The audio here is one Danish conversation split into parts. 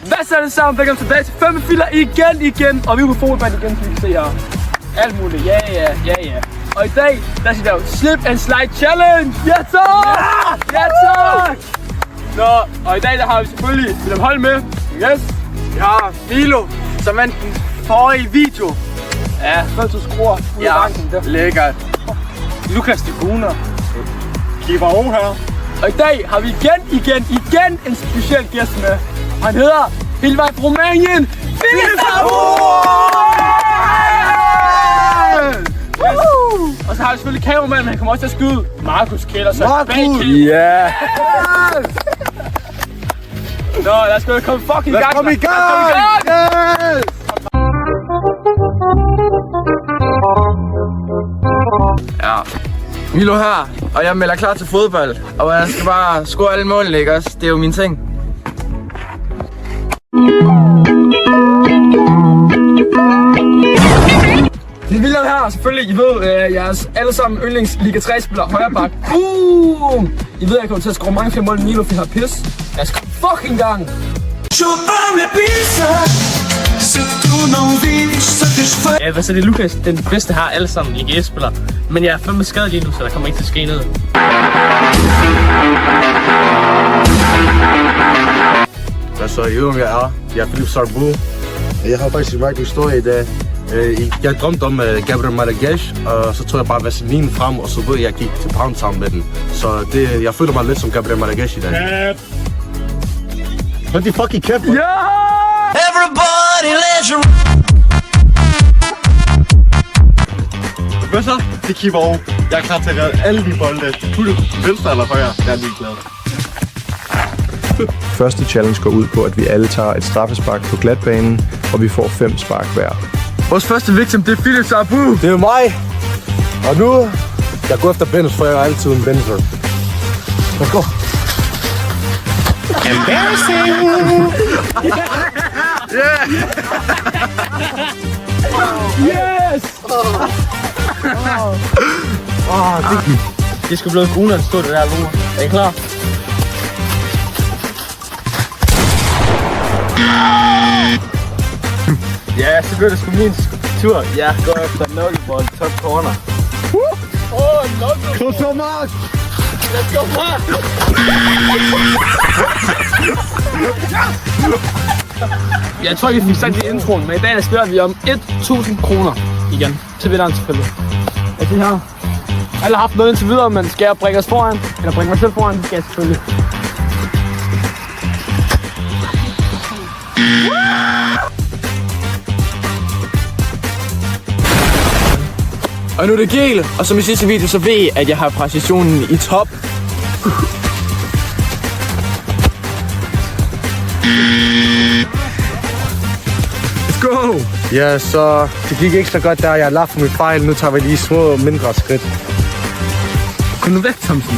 Hvad så er det sammen? Velkommen tilbage til 5 filer igen. Og vi er på fodbold igen, som I kan se her. Alt muligt, ja. Og i dag, der skal vi lave slip and slide challenge. Ja tak! Nå, og i dag, der har vi selvfølgelig William Holm med. Yes. Vi har Milo, som vandt den forrige video. Ja, først du skruer ud af banken der. Lækkert. Lukas de Guner. Keeper O her. Og i dag har vi igen en speciel gæst med. Han hedder hele vejen fra Rumænien, Philip Sabu! Og så har vi selvfølgelig kameramanden, men han kommer også til at skyde Markus Kjell og så bag. Ja! Nå, lad os gå komme fucking i gang. Kom i gang! Ja. Milo her, og jeg melder klar til fodbold. Og jeg skal bare score alle målene, ikke også? Det er jo min ting. Det er William her, selvfølgelig. I ved, jeres allesammen yndlings Liga 3-spiller, højre bak. Boom! I ved, jeg kommer til at score mange flere mål end Milo, for jeg har pis. Lad os komme fucking gang! Ja, hvad så det er Lukas, den bedste her alle sammen IGS-spiller. Men jeg er fandme skadet lige nu, så der kommer ikke til at ske noget. Hvad så, jeg er Philip Sabu. Jeg har faktisk en rigtig historie i dag. Jeg drømte om Gabriel Maraghesh, og så tog jeg bare vaseline frem, og så ved jeg gik til Pound sammen med den. Så jeg føler mig lidt som Gabriel Maraghesh i dag. Hold de fucking kæft, man. Everybody let's Hvad så? Det keeper over. Jeg er klar til at redde alle de bolde. Venstre eller højre? Jeg er ligeglad. Første challenge går ud på, at vi alle tager et straffespark på glatbanen, og vi får 5 spark hver. Vores første victim, det er Philip Sabu. Det er mig. Og nu, jeg går efter Benz, for jeg er altid en Benzer. Lad gå. embarrassing. Yes! Det skal blive Guner, der stod det der lurer. Er I klar? Ja, så bliver det sgu min tur. Jeg går efter knuckleball top corner. Kom så, Mark! Let's go, Mark! Jeg tror ikke, vi fik sagt det i introen, men i dag der spiller vi om 1.000 kroner igen til vinderen selvfølgelig. Er det her? Alle har haft noget indtil videre, men skal jeg bringe os foran? Eller bringe mig selv foran? Det skal jeg selvfølgelig. Og nu er det gel, og som i sidste video, så ved I, at jeg har præcisionen i top. Let's go! Ja, så det gik ikke så godt der. Jeg har lavet mit fejl. Nu tager vi lige små mindre skridt. Kom nu væk, Thomsen.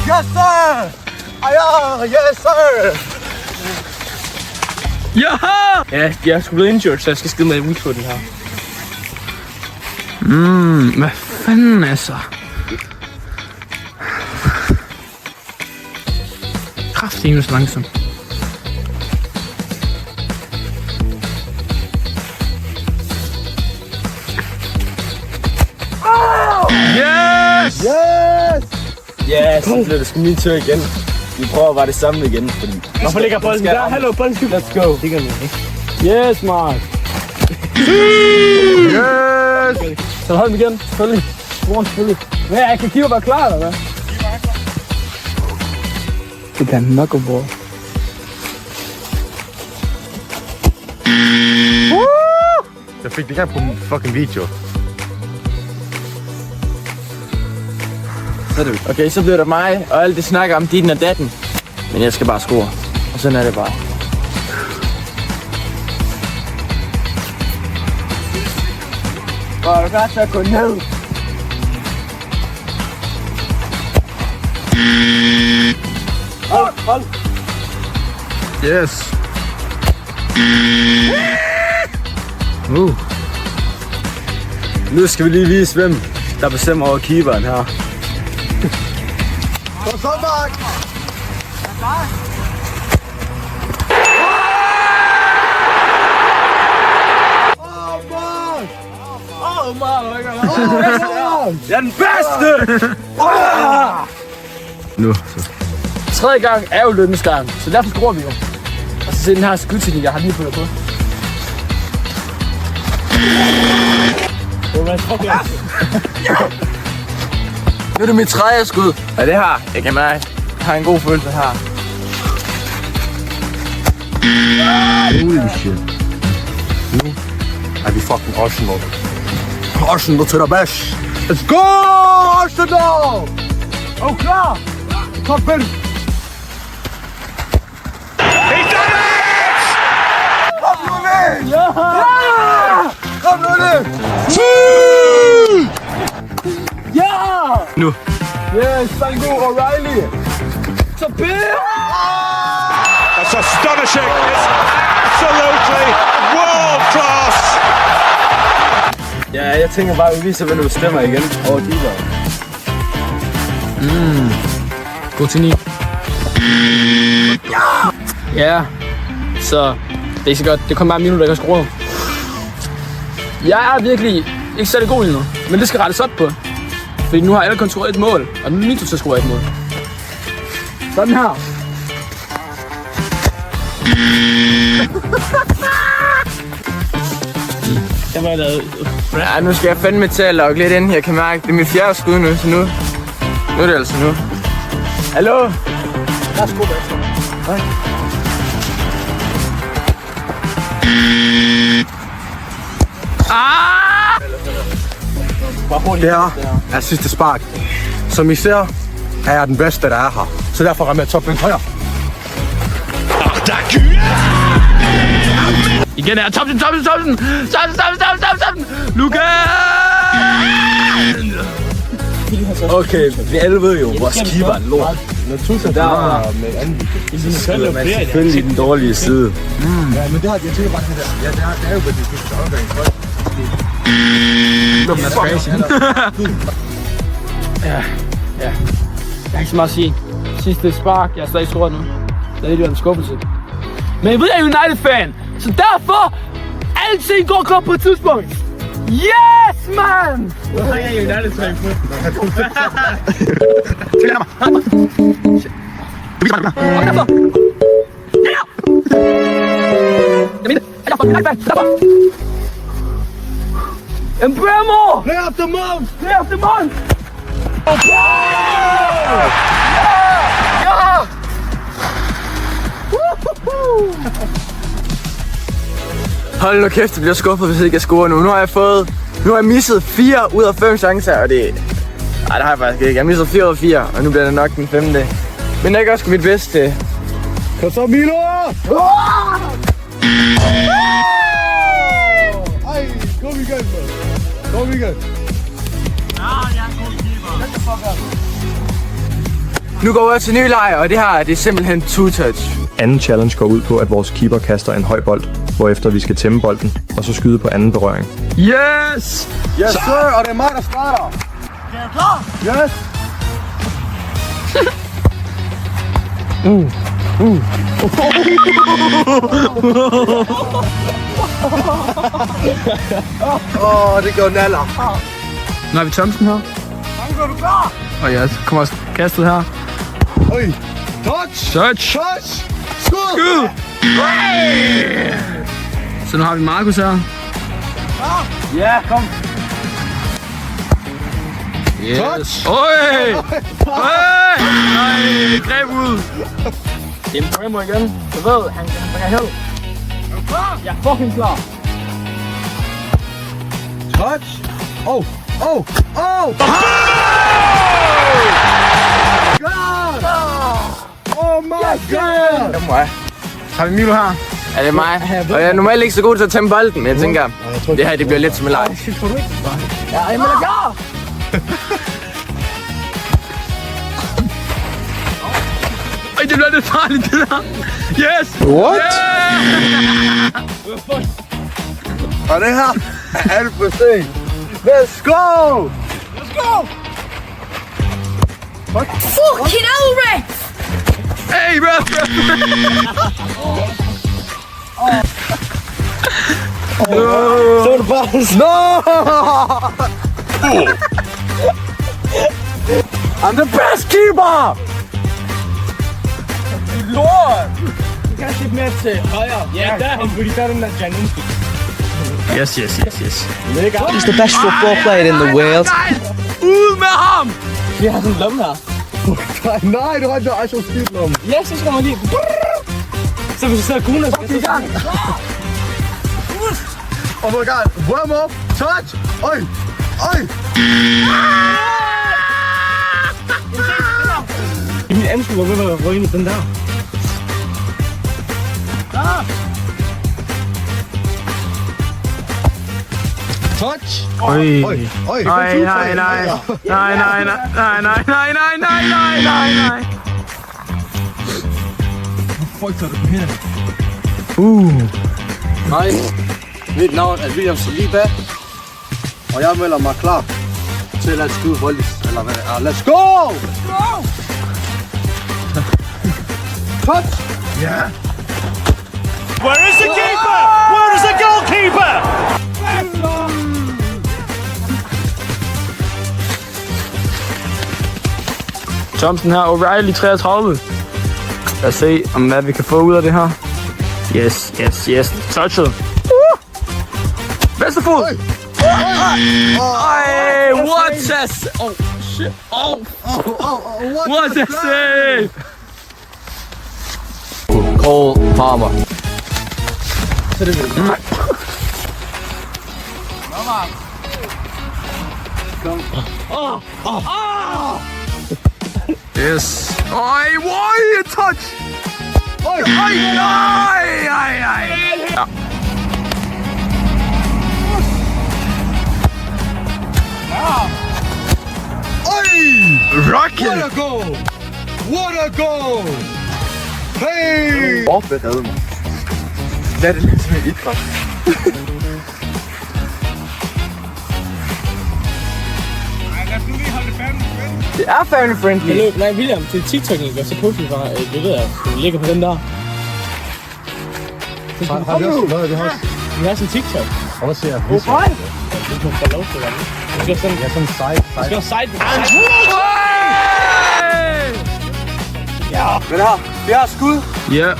Yes, sir! Yes, sir! Ja, jeg er sgu blevet injured, så jeg skal skide med weakfooten her. Hvad fanden altså? Kraftigt så langsomt. Yes! Yes! Ja, så bliver det sgu min tur igen. Vi prøver bare det samme igen, fordi... Hvorfor ligger bolden der? Hallo, bolden skal... Let's go. Det gør vi ikke. Yes, Mark. Yes! Så hold dem igen, selvfølgelig. Selvfølgelig. Hvad, jeg kan kigge og være klar, eller hvad? Det er knuckleball. Jeg fik det her på min fucking video. Okay, så bliver det mig, og alt det snakker om ditten og datten. Men jeg skal bare score, og sådan er det bare. Og du klar til at gå ned? Hold. Yes! Nu skal vi lige vise, hvem der bestemmer over keeperen her. Jeg er den bedste! Nu, så. Tredje gang er jo lønnesgangen, så derfor skruer vi jo. Og så se den her skudteknik, jeg har lige fundet på. Nu er det mit tredje skud. Og det her, jeg kan mærke, jeg har en god følelse her. Holy shit. Nu er vi fucking Arsenal. Arsenal til the best. Let's go, Arsenal! Og klar! Kom, Ben! Kom nu det! Ja! Nu. Yes, Sango O'Reilly! Så Ben! That's astonishing. It's absolutely world class. Ja, jeg tænker bare, at vi viser, hvad du stemmer igen over keeperen. God til 9. Ja, så det er så godt. Det kommer bare minutter, jeg kan skrue. Jeg er virkelig ikke særlig god lige nu, men det skal rettes op på. Fordi nu har alle kun scoret et mål, og nu er min tur til at score et mål. Sådan her. Ja, nu skal jeg fandme til at logge lidt ind. Jeg kan mærke, det er mit fjerde skud nu, så nu er det altså nu. Hallo? Værsgo, værsgo. Det her er sidste spark. Som I ser, er jeg den bedste, der er her. Så derfor rammer jeg toppen højere. Igen er Thomsen! Lukas! Okay, vi alle ved jo, vores keeper er lort. Der med anden. Skyder man selvfølgelig den dårlige side. Ja, men det har jeg tænker bare det der. Ja, det er jo, hvad det sidste afgang. Ja. Jeg kan ikke så meget at sige. Sidste spark, jeg er stadig scoret nu. Det er lidt en skuffelse. Men jeg ved, jeg er United-fan, så derfor alting går godt på et tidspunkt. Yes, man! Jeg er United-fan på. Embremo! Play up the month! Play of the month! Hold nu kæft, det bliver skuffet, hvis jeg ikke scorer nu. Nu har jeg misset 4 ud af 5 chancer, og det... Ej, det har jeg faktisk ikke. Jeg har misset 4 ud af 4, og nu bliver det nok den 5. Men jeg gør sgu mit bedste. Kom så, Milo! Ej, kom igen, mand. Kom igen. Nu går jeg til ny lejr, og det her det er simpelthen two-touch. Anden challenge går ud på, at vores keeper kaster en høj bold, hvorefter vi skal tæmme bolden og så skyde på anden berøring. Yes! Yes, sir, og det er mig, der starter. Er du klar? Yes. Det går naller. Nu har vi Thomsen her. Er du klar? Og ja, så kommer også kastet her. Oj. Touch. Touch! Touch. Skud. Skud! Så nu har vi Markus her. Ja, kom. Yes. Touch. Oj! Oj! Nej, greb ud. Det er en Bremo igen. Du ved, han kan held. Er du klar? Jeg er fucking klar. Touch. Oh. God. Oh my god. Det er mig. Har vi Milo her? Ja, det er mig. Og jeg er normalt ikke så god til at tæmme bolden, men jeg tænker, det her det bliver lidt som en leg. Ja, jeg er klar. Ej, det bliver lidt farligt, det der. Yes! What? Yeah! Og det her er alt for sent. Let's go. Fucking hell, Rex! Hey, bro! Så er det bare... No! I'm the best keeper! Lort! Du kan lidt mere til højre. Ja, der er han, fordi der er den der Janinski. Yes. He's the best football player in the world. Ud med ham! Vi har sådan en lomme her. Nej, du har ikke noget skidt om. Ja, så skal man lige... Så hvis du sidder kugle, så skal jeg Oh my god, one more, touch! Oj! Min anskud var ved at ryge ind i den der. Touch! Oj. Nej. Hej, mit navn er William Saliba, og jeg melder mig klar til at skyde volleys, eller hvad det er. Let's go! Touch! Ja! Where is the keeper? Where is the goalkeeper? Thompson her, O'Reilly 33. Lad os se, om hvad vi kan få ud af det her. Yes. Touchet. Venstre fod. Ej, what a oh shit. What a save. Cole Palmer. Yes. Ej, why a touch? Ej. Ja. Rocket! What a goal! What a goal! Hey! Forbered mig. Hvad er det lidt som en idræt? Det er family friendly. Nej, William, til TikTok, ikke? Så pludselig var et billede af, du ligger på den der. Har vi også? Nej, vi har også. Vi har sådan en TikTok. Og hvad siger jeg? Du kan få lov til at være med. Du skal sådan... Ja, sådan en side. Du skal have side. Ja, men her, vi har skud. Ja.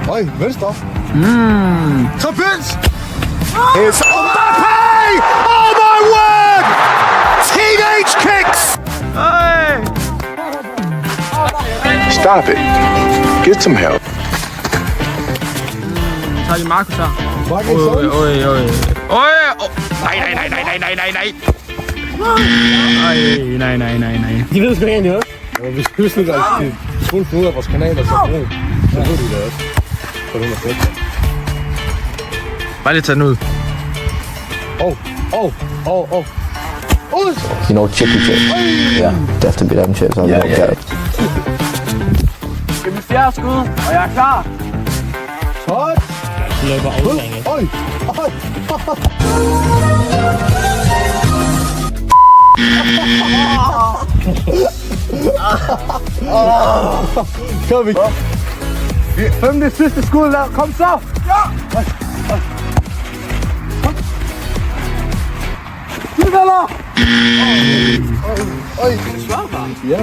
Oj, venstre. Så Vince! It's Mbappé! Oh my word! Teenage kicks! Stop it. Get some help. Tager de Markus her. Nej. De ved sgu ikke, hvad Ja, hvis du slutter altid. Hvis du finder ud af vores kanaler, så ved du det også. Så det er fedt. Bare lige tage den ud. You know, chicken chips. Yeah, definitely them chips. I love that. Det er mit fjerde skud, og jeg er klar. Touch! Du laver bare aflæring. Oj! Kom vi. Femte sidste skud der. Kom så. Ja. Udvalder. Oj. Det svarer bare. Ja.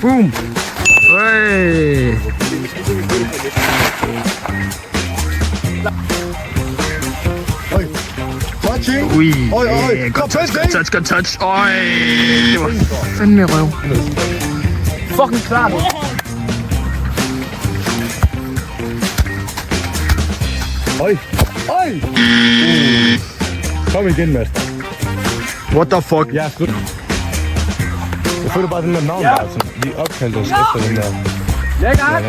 Boom. Hey. Touching. Ui. Oj. Godt touch. Øj. Det var fandme røv. Fucking klart. Oj. Kom igen, Master. What the fuck? Ja, slut. Jeg føler bare, den der navn der, altså. Vi opkaldte os efter den der. Lækkert!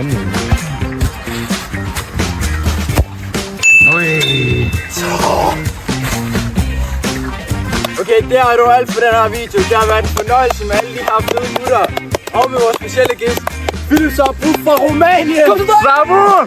Okay, det har du alt for den her video. Det har været en fornøjelse med alle de her fede gutter. Og med vores specielle gæst, Philip Sabu fra Rumænien! Kom så der! Sabu!